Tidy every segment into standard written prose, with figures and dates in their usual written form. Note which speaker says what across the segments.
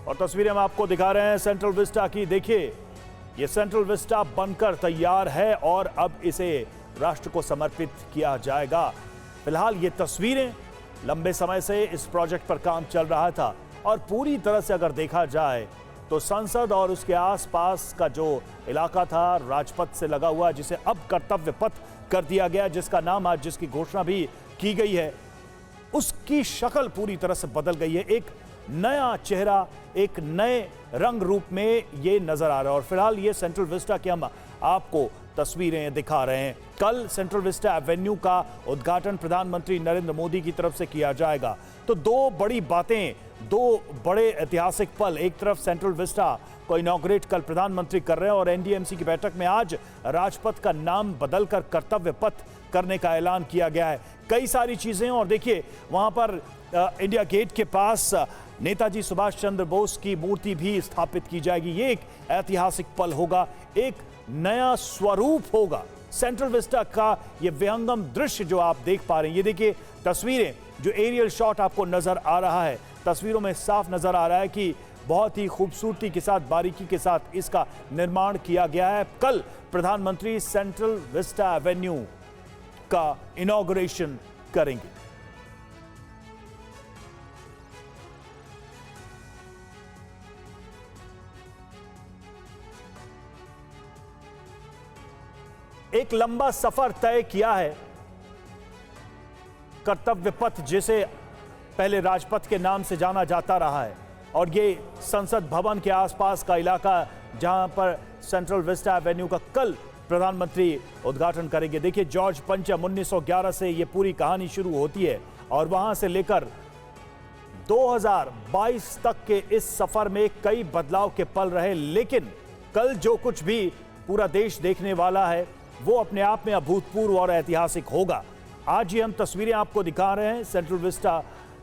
Speaker 1: और तस्वीरें हम आपको दिखा रहे हैं सेंट्रल विस्टा की। देखिए, ये सेंट्रल विस्टा बनकर तैयार है और अब इसे राष्ट्र को समर्पित किया जाएगा। फिलहाल ये तस्वीरें, लंबे समय से इस प्रोजेक्ट पर काम चल रहा था और पूरी तरह से अगर देखा जाए तो संसद और उसके आसपास का जो इलाका था राजपथ से लगा हुआ, जिसे अब कर्तव्य पथ कर दिया गया, जिसका नाम आज जिसकी घोषणा भी की गई है, उसकी शक्ल पूरी तरह से बदल गई है। एक नया चेहरा, एक नए रंग रूप में ये नजर आ रहा है। और फिलहाल ये सेंट्रल विस्टा की हम आपको तस्वीरें दिखा रहे हैं। कल सेंट्रल विस्टा एवेन्यू का उद्घाटन प्रधानमंत्री नरेंद्र मोदी की तरफ से किया जाएगा। तो दो बड़ी बातें, दो बड़े ऐतिहासिक पल। एक तरफ सेंट्रल विस्टा को इनॉग्रेट कल प्रधानमंत्री कर रहे हैं और एनडीएमसी की बैठक में आज राजपथ का नाम बदलकर कर्तव्य पथ करने का ऐलान किया गया है। कई सारी चीजें, और देखिए वहां पर इंडिया गेट के पास नेताजी सुभाष चंद्र बोस की मूर्ति भी स्थापित की जाएगी। ये एक ऐतिहासिक पल होगा, एक नया स्वरूप होगा सेंट्रल विस्टा का। ये विहंगम दृश्य जो आप देख पा रहे हैं, ये देखिए तस्वीरें, जो एरियल शॉट आपको नजर आ रहा है, तस्वीरों में साफ नजर आ रहा है कि बहुत ही खूबसूरती के साथ, बारीकी के साथ इसका निर्माण किया गया है। कल प्रधानमंत्री सेंट्रल विस्टा एवेन्यू का इनॉग्रेशन करेंगे। एक लंबा सफर तय किया है कर्तव्य पथ, जिसे पहले राजपथ के नाम से जाना जाता रहा है, और ये संसद भवन के आसपास का इलाका जहां पर सेंट्रल विस्टा एवेन्यू का कल प्रधानमंत्री उद्घाटन करेंगे। देखिए, जॉर्ज पंचम 1911 से ये पूरी कहानी शुरू होती है और वहां से लेकर 2022 तक के इस सफर में कई बदलाव के पल रहे, लेकिन कल जो कुछ भी पूरा देश देखने वाला है वो अपने आप में अभूतपूर्व और ऐतिहासिक होगा। आज ये हम तस्वीरें आपको दिखा रहे हैं सेंट्रल विस्टा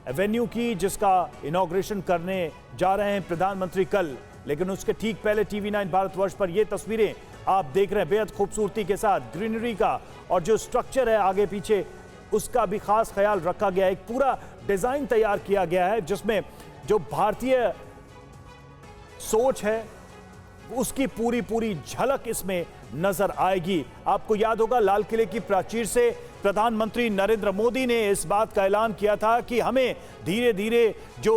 Speaker 1: एवेन्यू की, जिसका इनॉग्रेशन करने जा रहे हैं प्रधानमंत्री कल। लेकिन उसके ठीक पहले TV9 भारतवर्ष पर ये तस्वीरें आप देख रहे हैं, बेहद खूबसूरती के साथ ग्रीनरी का, और जो स्ट्रक्चर है आगे पीछे उसका भी खास ख्याल रखा गया है। एक पूरा डिजाइन तैयार किया गया है जिसमें जो भारतीय सोच है उसकी पूरी झलक इसमें नजर आएगी। आपको याद होगा, लाल किले की प्राचीर से प्रधानमंत्री नरेंद्र मोदी ने इस बात का ऐलान किया था कि हमें धीरे धीरे जो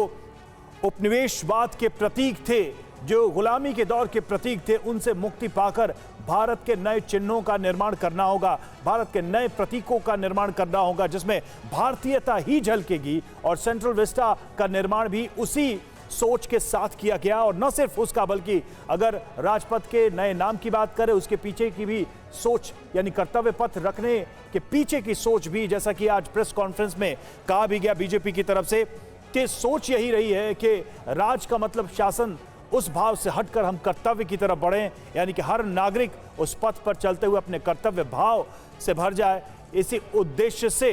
Speaker 1: उपनिवेशवाद के प्रतीक थे, जो गुलामी के दौर के प्रतीक थे, उनसे मुक्ति पाकर भारत के नए चिन्हों का निर्माण करना होगा, भारत के नए प्रतीकों का निर्माण करना होगा जिसमें भारतीयता ही झलकेगी। और सेंट्रल विस्टा का निर्माण भी उसी सोच के साथ किया गया। और न सिर्फ उसका, बल्कि अगर राजपथ के नए नाम की बात करें, उसके पीछे की भी सोच, यानी कर्तव्य पथ रखने के पीछे की सोच भी, जैसा कि आज प्रेस कॉन्फ्रेंस में कहा भी गया बीजेपी की तरफ से, कि सोच यही रही है कि राज का मतलब शासन, उस भाव से हटकर हम कर्तव्य की तरफ बढ़ें, यानी कि हर नागरिक उस पथ पर चलते हुए अपने कर्तव्य भाव से भर जाए। इसी उद्देश्य से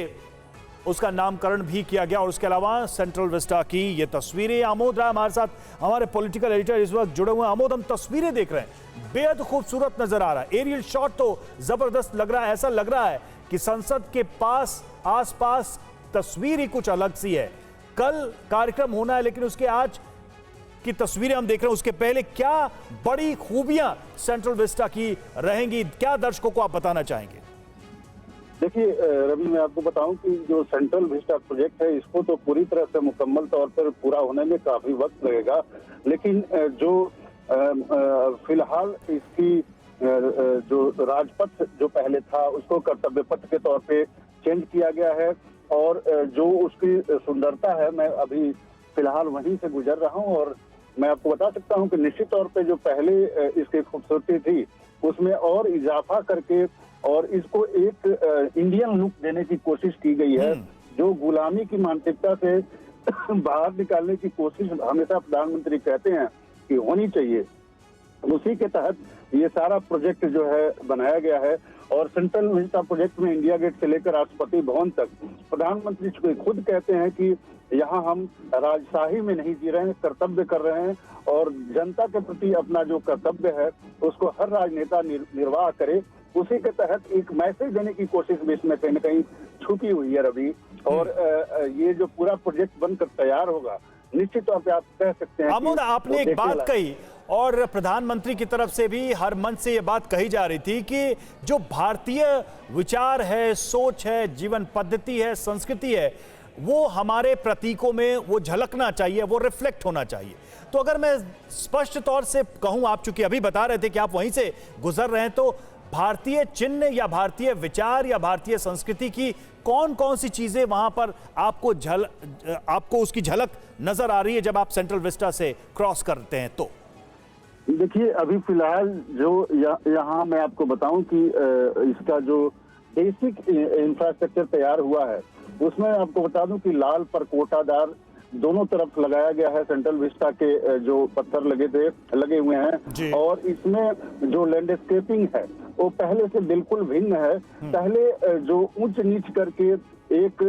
Speaker 1: उसका नामकरण भी किया गया। और उसके अलावा सेंट्रल विस्टा की ये तस्वीरें, आमोद राय हमारे साथ, हमारे पॉलिटिकल एडिटर इस वक्त जुड़े हुए हैं। आमोद, हम तस्वीरें देख रहे हैं, बेहद खूबसूरत नजर आ रहा है, एरियल शॉट तो जबरदस्त लग रहा है। ऐसा लग रहा है कि संसद के पास आसपास तस्वीर ही कुछ अलग सी है। कल कार्यक्रम होना है, लेकिन उसके आज की तस्वीरें हम देख रहे हैं, उसके पहले क्या बड़ी खूबियां सेंट्रल विस्टा की रहेंगी, क्या दर्शकों को आप बताना चाहेंगे?
Speaker 2: देखिए रवि, मैं आपको बताऊं कि जो सेंट्रल विस्टा प्रोजेक्ट है, इसको तो पूरी तरह से मुकम्मल तौर पर पूरा होने में काफी वक्त लगेगा, लेकिन जो फिलहाल इसकी जो राजपथ जो पहले था उसको कर्तव्य पथ के तौर पे चेंज किया गया है। और जो उसकी सुंदरता है, मैं अभी फिलहाल वहीं से गुजर रहा हूं और मैं आपको बता सकता हूं कि निश्चित तौर पे जो पहले इसकी खूबसूरती थी उसमें और इजाफा करके और इसको एक इंडियन लुक देने की कोशिश की गई है। जो गुलामी की मानसिकता से बाहर निकालने की कोशिश हमेशा प्रधानमंत्री कहते हैं कि होनी चाहिए, उसी के तहत ये सारा प्रोजेक्ट जो है बनाया गया है। और सेंट्रल विस्टा प्रोजेक्ट में इंडिया गेट से लेकर राष्ट्रपति भवन तक प्रधानमंत्री खुद कहते हैं कि यहाँ हम राजशाही में नहीं जी रहे हैं, कर्तव्य कर रहे हैं और जनता के प्रति अपना जो कर्तव्य है उसको हर राजनेता निर्वाह करे। उसी के तहत एक मैसेज देने की कोशिश भी इसमें कहीं न कहीं छुपी हुई है रवि। और ये जो पूरा प्रोजेक्ट बनकर तैयार होगा, निश्चित तौर पे आप कह सकते हैं।
Speaker 1: अमोद, आपने एक बात कही और प्रधानमंत्री की तरफ से भी हर मंच से ये बात कही जा रही थी कि जो भारतीय विचार है, सोच है, जीवन पद्धति है, संस्कृति है, वो हमारे प्रतीकों में वो झलकना चाहिए, वो रिफ्लेक्ट होना चाहिए। तो अगर मैं स्पष्ट तौर से कहूं, आप चूंकि अभी बता रहे थे कि आप वहीं से गुजर रहे हैं, तो भारतीय चिन्ह या भारतीय विचार या भारतीय संस्कृति की कौन कौन सी चीजें वहां पर आपको उसकी झलक नजर आ रही है जब आप सेंट्रल विस्टा से क्रॉस करते हैं? तो
Speaker 2: देखिए, अभी फिलहाल जो यहाँ मैं आपको बताऊं कि इसका जो बेसिक इंफ्रास्ट्रक्चर तैयार हुआ है, उसमें आपको बता दूं कि लाल परकोटादार दोनों तरफ लगाया गया है। सेंट्रल विस्टा के जो पत्थर लगे हुए हैं, और इसमें जो लैंडस्केपिंग है वो पहले से बिल्कुल भिन्न है। पहले जो ऊंच नीच करके एक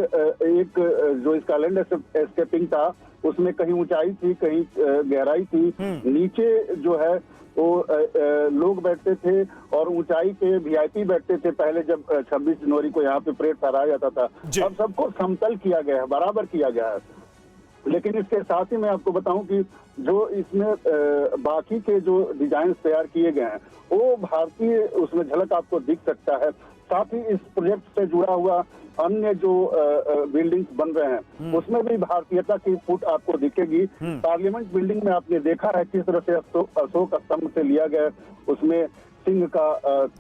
Speaker 2: जो इसका लैंडस्केपिंग था, उसमें कहीं ऊंचाई थी, कहीं गहराई थी। नीचे जो है वो लोग बैठते थे और ऊंचाई पे वीआईपी बैठते थे पहले, जब 26 जनवरी को यहाँ पे परेड फहराया जाता था। अब सबको समतल किया गया है, बराबर किया गया है। लेकिन इसके साथ ही मैं आपको बताऊं कि जो इसमें बाकी के जो डिजाइन तैयार किए गए हैं, वो भारतीय उसमें झलक आपको दिख सकता है। साथ ही इस प्रोजेक्ट से जुड़ा हुआ अन्य जो बिल्डिंग्स बन रहे हैं, उसमें भी भारतीयता की फुट आपको दिखेगी। पार्लियामेंट बिल्डिंग में आपने देखा है किस तरह से अशोक स्तंभ से लिया गया, उसमें सिंह का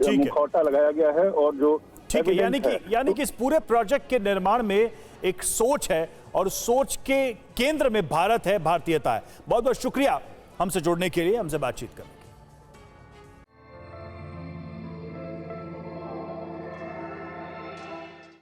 Speaker 2: मुखौटा लगाया गया है। और जो
Speaker 1: ठीक है, यानी कि इस पूरे प्रोजेक्ट के निर्माण में एक सोच है और सोच के केंद्र में भारत है, भारतीयता है। बहुत बहुत शुक्रिया हमसे जुड़ने के लिए, हमसे बातचीत कर।